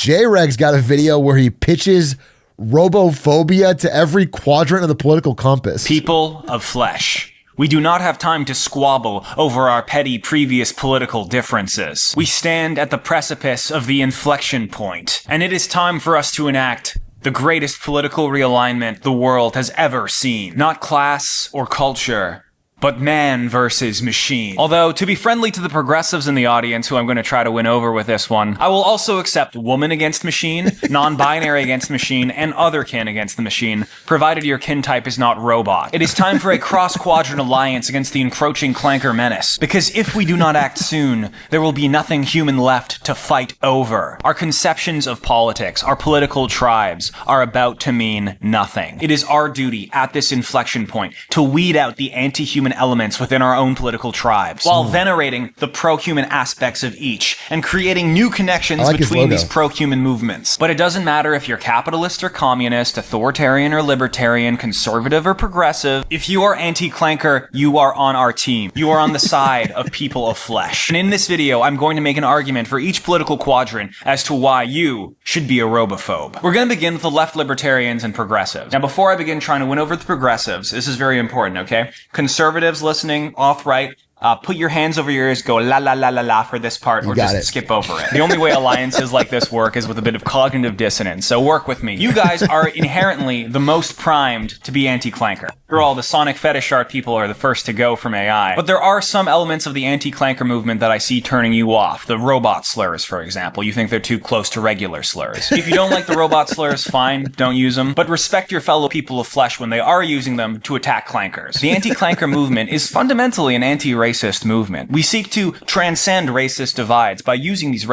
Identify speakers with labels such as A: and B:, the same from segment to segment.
A: J-Reg's got a video where he pitches robophobia to every quadrant of the political compass.
B: People of flesh. We do not have time to squabble over our petty previous political differences. We stand at the precipice of the inflection point, and it is time for us to enact the greatest political realignment the world has ever seen. Not class or culture, but man versus machine. Although, to be friendly to the progressives in the audience, who I'm going to try to win over with this one, I will also accept woman against machine, non-binary against machine, and other kin against the machine, provided your kin type is not robot. It is time for a cross-quadrant alliance against the encroaching clanker menace, because if we do not act soon, there will be nothing human left to fight over. Our conceptions of politics, our political tribes, are about to mean nothing. It is our duty at this inflection point to weed out the anti-human elements within our own political tribes, while venerating the pro-human aspects of each, and creating new connections between these pro-human movements. But it doesn't matter if you're capitalist or communist, authoritarian or libertarian, conservative or progressive. If you are anti-clanker, you are on our team. You are on the side of people of flesh. And in this video, I'm going to make an argument for each political quadrant as to why you should be a robophobe. We're going to begin with the left libertarians and progressives. Now, before I begin trying to win over the progressives, this is very important, okay? Conservatives listening, off-right, put your hands over your ears, go la la la la la for this part, or just skip over it. The only way alliances like this work is with a bit of cognitive dissonance, so work with me. You guys are inherently the most primed to be anti-clanker. After all, the sonic fetish art people are the first to go from AI. But there are some elements of the anti-clanker movement that I see turning you off. The robot slurs, for example. You think they're too close to regular slurs. If you don't like the robot slurs, fine, don't use them. But respect your fellow people of flesh when they are using them to attack clankers. The anti-clanker movement is fundamentally an anti-racist movement. We seek to transcend racist divides by using these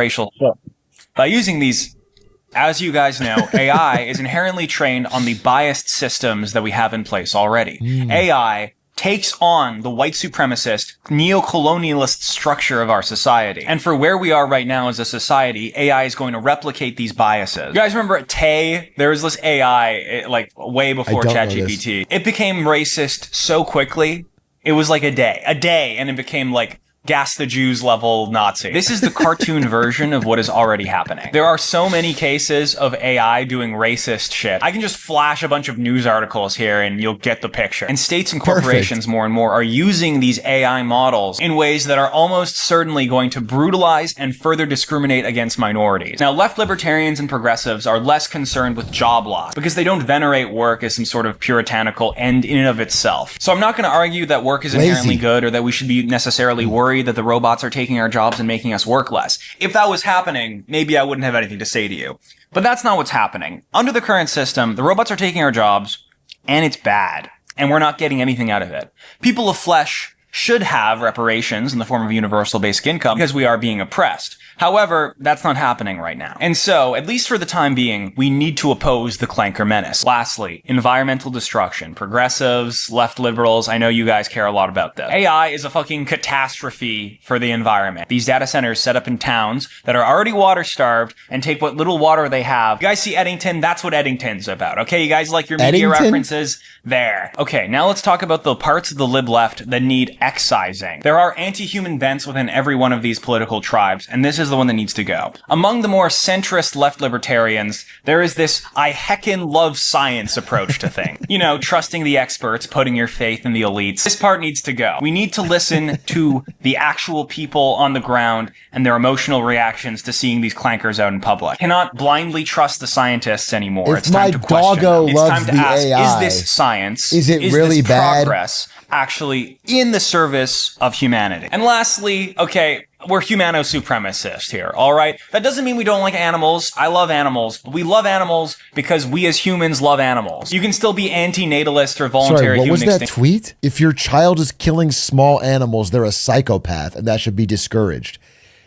B: as you guys know, AI is inherently trained on the biased systems that we have in place already. AI takes on the white supremacist, neo-colonialist structure of our society. And for where we are right now as a society, AI is going to replicate these biases. You guys remember at Tay? There was this AI, like, way before ChatGPT. It became racist so quickly. It was like a day, and it became like gas the Jews level Nazi. This is the cartoon version of what is already happening. There are so many cases of AI doing racist shit. I can just flash a bunch of news articles here and you'll get the picture. And states and corporations more and more are using these AI models in ways that are almost certainly going to brutalize and further discriminate against minorities. Now, left libertarians and progressives are less concerned with job loss because they don't venerate work as some sort of puritanical end in and of itself. So I'm not going to argue that work is inherently good or that we should be necessarily worried that the robots are taking our jobs and making us work less. If that was happening, maybe I wouldn't have anything to say to you. But that's not what's happening. Under the current system, the robots are taking our jobs, and it's bad. And we're not getting anything out of it. People of flesh should have reparations in the form of universal basic income because we are being oppressed. However, that's not happening right now. And so, at least for the time being, we need to oppose the clanker menace. Lastly, environmental destruction. Progressives, left liberals, I know you guys care a lot about this. AI is a fucking catastrophe for the environment. These data centers set up in towns that are already water-starved and take what little water they have. You guys see Eddington? That's what Eddington's about, okay? You guys like your media references? There. Okay, now let's talk about the parts of the lib left that need excising. There are anti-human bents within every one of these political tribes, and this is the one that needs to go. Among the more centrist left libertarians, there is this I heckin' love science approach to things. You know, trusting the experts, putting your faith in the elites. This part needs to go. We need to listen to the actual people on the ground and their emotional reactions to seeing these clankers out in public. Cannot blindly trust the scientists anymore. It's time to question them. It's time to ask, is this science?
A: Is it really bad?
B: Progress actually in the service of humanity? And lastly, okay, we're humano-supremacists here, all right? That doesn't mean we don't like animals. I love animals. We love animals because we as humans love animals. You can still be anti-natalist or voluntary human extinction.
A: What was that tweet? If your child is killing small animals, they're a psychopath, and that should be discouraged.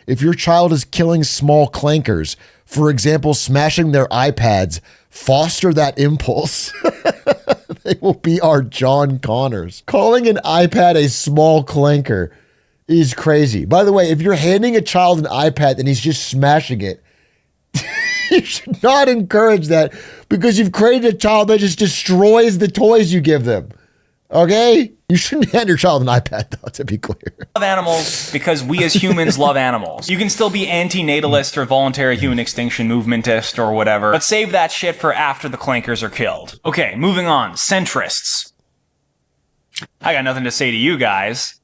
A: If your child is killing small clankers, for example, smashing their iPads, foster that impulse. They will be our John Connors. Calling an iPad a small clanker is crazy. By the way, if you're handing a child an iPad and he's just smashing it, you should not encourage that because you've created a child that just destroys the toys you give them. Okay? You shouldn't hand your child an iPad, though, to be clear.
B: Love animals because we as humans love animals. You can still be anti-natalist or voluntary human extinction movementist or whatever, but save that shit for after the clankers are killed. Okay, moving on. Centrists. I got nothing to say to you guys.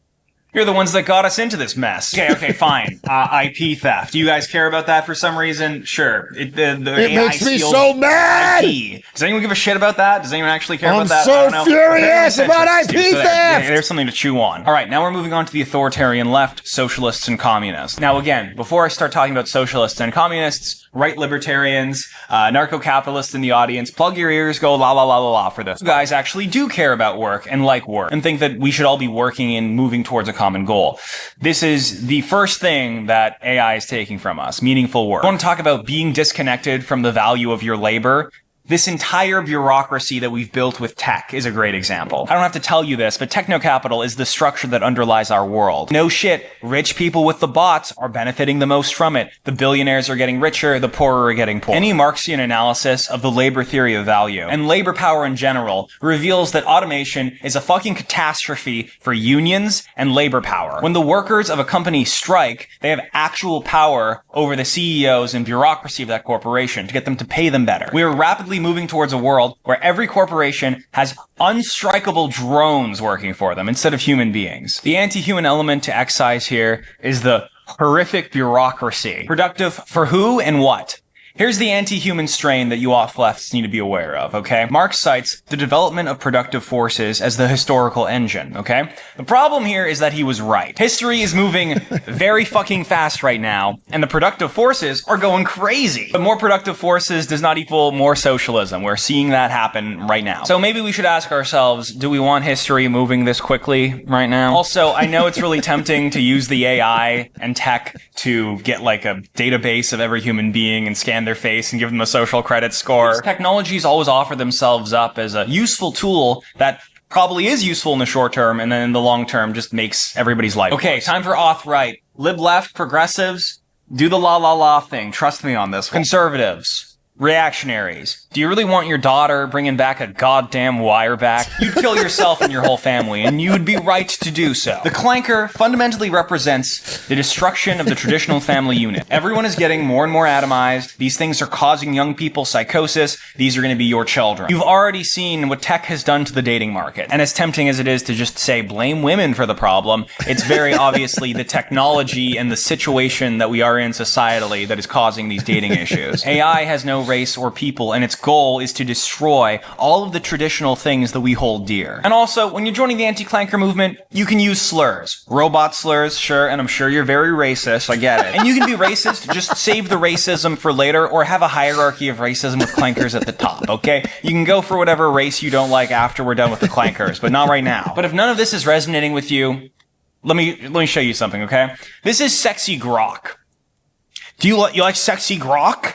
B: You're the ones that got us into this mess. Okay, fine. IP theft. Do you guys care about that for some reason? Sure. It
A: makes me so mad!
B: IP. Does anyone give a shit about that? Does anyone actually care about that?
A: I'm so furious about IP theft!
B: There's something to chew on. All right, now we're moving on to the authoritarian left, socialists and communists. Now again, before I start talking about socialists and communists, right libertarians, narco-capitalists in the audience, plug your ears, go la la la la la for this. You guys actually do care about work and like work and think that we should all be working and moving towards a common goal. This is the first thing that AI is taking from us, meaningful work. I want to talk about being disconnected from the value of your labor. This entire bureaucracy that we've built with tech is a great example. I don't have to tell you this, but techno-capital is the structure that underlies our world. No shit, rich people with the bots are benefiting the most from it. The billionaires are getting richer, the poorer are getting poorer. Any Marxian analysis of the labor theory of value, and labor power in general, reveals that automation is a fucking catastrophe for unions and labor power. When the workers of a company strike, they have actual power over the CEOs and bureaucracy of that corporation to get them to pay them better. We are rapidly moving towards a world where every corporation has unstrikable drones working for them instead of human beings. The anti-human element to excise here is the horrific bureaucracy. Productive for who and what? Here's the anti-human strain that you off-lefts need to be aware of, okay? Marx cites the development of productive forces as the historical engine, okay? The problem here is that he was right. History is moving very fucking fast right now, and the productive forces are going crazy. But more productive forces does not equal more socialism. We're seeing that happen right now. So maybe we should ask ourselves, do we want history moving this quickly right now? Also, I know it's really tempting to use the AI and tech to get like a database of every human being and scan their face and give them a social credit score. Technologies always offer themselves up as a useful tool that probably is useful in the short term and then in the long term just makes everybody's life worse. Okay, time for auth-right. Lib-left, progressives, do the la-la-la thing. Trust me on this one. Conservatives, reactionaries. Do you really want your daughter bringing back a goddamn wire back? You'd kill yourself and your whole family, and you would be right to do so. The clanker fundamentally represents the destruction of the traditional family unit. Everyone is getting more and more atomized. These things are causing young people psychosis. These are going to be your children. You've already seen what tech has done to the dating market. And as tempting as it is to just say blame women for the problem, it's very obviously the technology and the situation that we are in societally that is causing these dating issues. AI has no race or people, and its goal is to destroy all of the traditional things that we hold dear. And also, when you're joining the anti-clanker movement, you can use slurs. Robot slurs, sure, and I'm sure you're very racist, I get it. And you can be racist, just save the racism for later, or have a hierarchy of racism with clankers at the top, okay? You can go for whatever race you don't like after we're done with the clankers, but not right now. But if none of this is resonating with you, let me show you something, okay? This is sexy grok. Do you like sexy grok?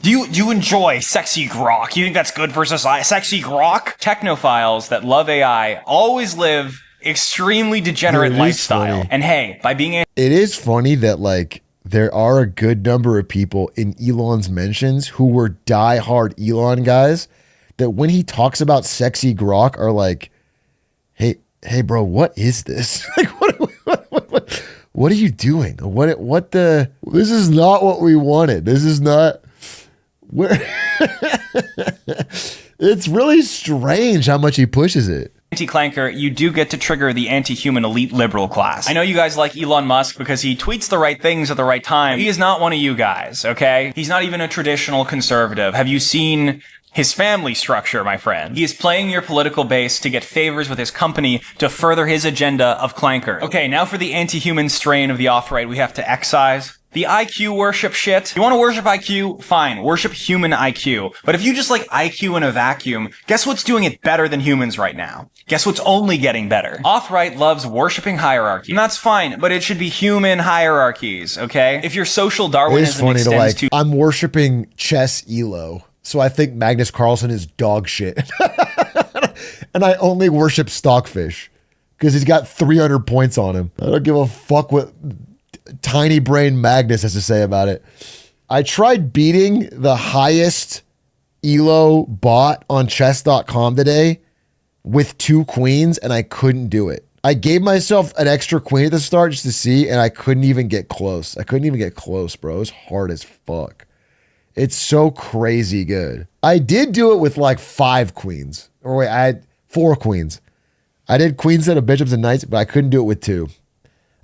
B: Do you enjoy sexy grok? You think that's good for society? Sexy grok? Technophiles that love AI always live extremely degenerate lifestyle. Funny. And hey, by being it
A: is funny that like there are a good number of people in Elon's mentions who were diehard Elon guys that when he talks about sexy grok are like, hey bro, what is this? Like what are you doing? This is not what we wanted. This is not where it's really strange how much he pushes it.
B: Anti-clanker, you do get to trigger the anti-human elite liberal class. I know you guys like Elon Musk because he tweets the right things at the right time. He is not one of you guys, okay? He's not even a traditional conservative. Have you seen his family structure, my friend? He is playing your political base to get favors with his company to further his agenda of clanker. Okay, now for the anti-human strain of the auth-right we have to excise. The IQ worship shit. You want to worship IQ? Fine. Worship human IQ. But if you just like IQ in a vacuum, guess what's doing it better than humans right now? Guess what's only getting better? Auth-right loves worshiping hierarchy. And that's fine, but it should be human hierarchies, okay? If your social Darwinism extends to...
A: I'm worshiping chess elo, so I think Magnus Carlsen is dog shit. And I only worship Stockfish because he's got 300 points on him. I don't give a fuck what tiny brain Magnus has to say about it. I tried beating the highest elo bot on chess.com today with 2 queens, and I couldn't do it. I gave myself an extra queen at the start just to see, and I couldn't even get close. I couldn't even get close, bro. It was hard as fuck. It's so crazy good. I did do it with like 5 queens. Or wait, I had 4 queens. I did queens instead of bishops and knights, but I couldn't do it with 2.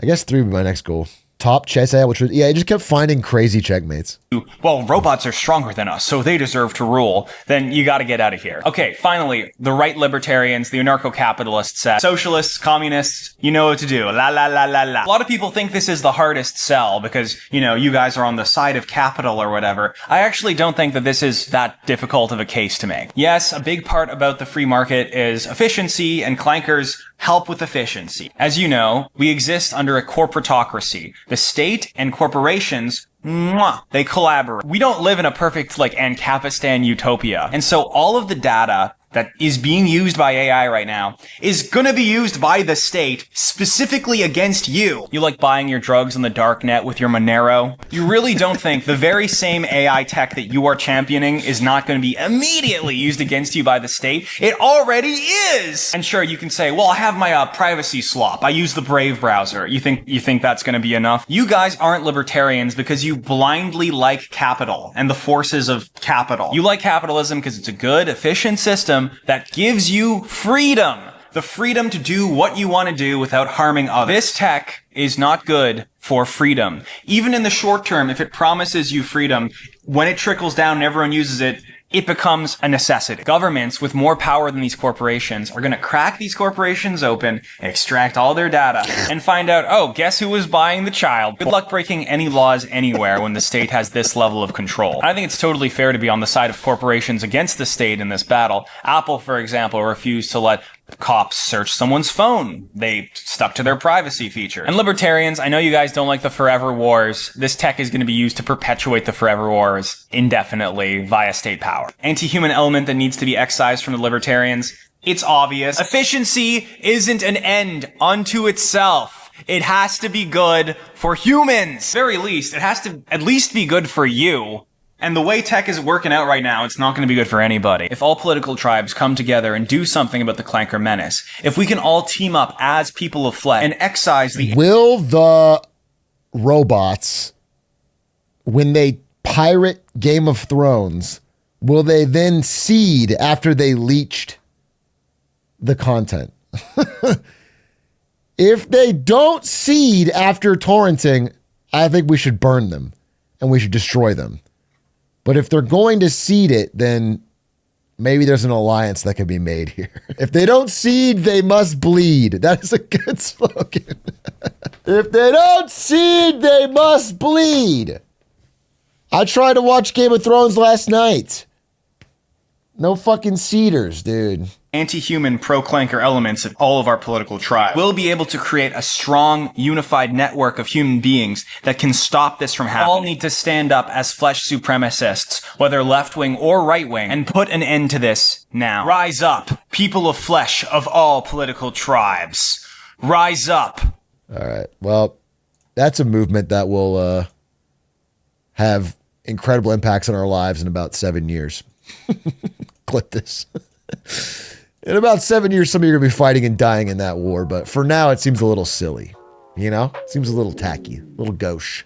A: I guess 3 would be my next goal. Top chess AI, which was, I just kept finding crazy checkmates.
B: Well, robots are stronger than us, so they deserve to rule. Then you got to get out of here. Okay, finally, the right libertarians, the anarcho-capitalists, socialists, communists, you know what to do. La la la la la. A lot of people think this is the hardest sell because, you guys are on the side of capital or whatever. I actually don't think that this is that difficult of a case to make. Yes, a big part about the free market is efficiency, and clankers help with efficiency. As you know, we exist under a corporatocracy. The state and corporations, they collaborate. We don't live in a perfect, Ancapistan utopia. And so all of the data that is being used by AI right now is gonna be used by the state specifically against you. You like buying your drugs on the dark net with your Monero? You really don't think the very same AI tech that you are championing is not gonna be immediately used against you by the state? It already is! And sure, you can say, well, I have my privacy swap. I use the Brave browser. You think that's gonna be enough? You guys aren't libertarians because you blindly like capital and the forces of capital. You like capitalism because it's a good, efficient system that gives you freedom. The freedom to do what you want to do without harming others. This tech is not good for freedom. Even in the short term, if it promises you freedom, when it trickles down and everyone uses it, it becomes a necessity. Governments with more power than these corporations are going to crack these corporations open, extract all their data, and find out, oh, guess who was buying the child? Good luck breaking any laws anywhere when the state has this level of control. I think it's totally fair to be on the side of corporations against the state in this battle. Apple, for example, refused to let cops search someone's phone. They stuck to their privacy feature. And libertarians, I know you guys don't like the forever wars. This tech is going to be used to perpetuate the forever wars indefinitely via state power. Anti-human element that needs to be excised from the libertarians. It's obvious. Efficiency isn't an end unto itself. It has to be good for humans. Very least, it has to at least be good for you. And the way tech is working out right now, it's not going to be good for anybody. If all political tribes come together and do something about the Clanker menace, if we can all team up as people of flesh and excise the...
A: Will the robots, when they pirate Game of Thrones, will they then seed after they leached the content? If they don't seed after torrenting, I think we should burn them and we should destroy them. But if they're going to seed it, then maybe there's an alliance that can be made here. If they don't seed, they must bleed. That is a good slogan. If they don't seed, they must bleed. I tried to watch Game of Thrones last night. No fucking seeders, dude.
B: Anti-human pro-clanker elements of all of our political tribes will be able to create a strong, unified network of human beings that can stop this from happening. All need to stand up as flesh supremacists, whether left-wing or right-wing, and put an end to this now. Rise up, people of flesh of all political tribes. Rise up.
A: All right. Well, that's a movement that will have incredible impacts on our lives in about 7 years. Clip this. In about 7 years, some of you are going to be fighting and dying in that war. But for now, it seems a little silly. Seems a little tacky, a little gauche.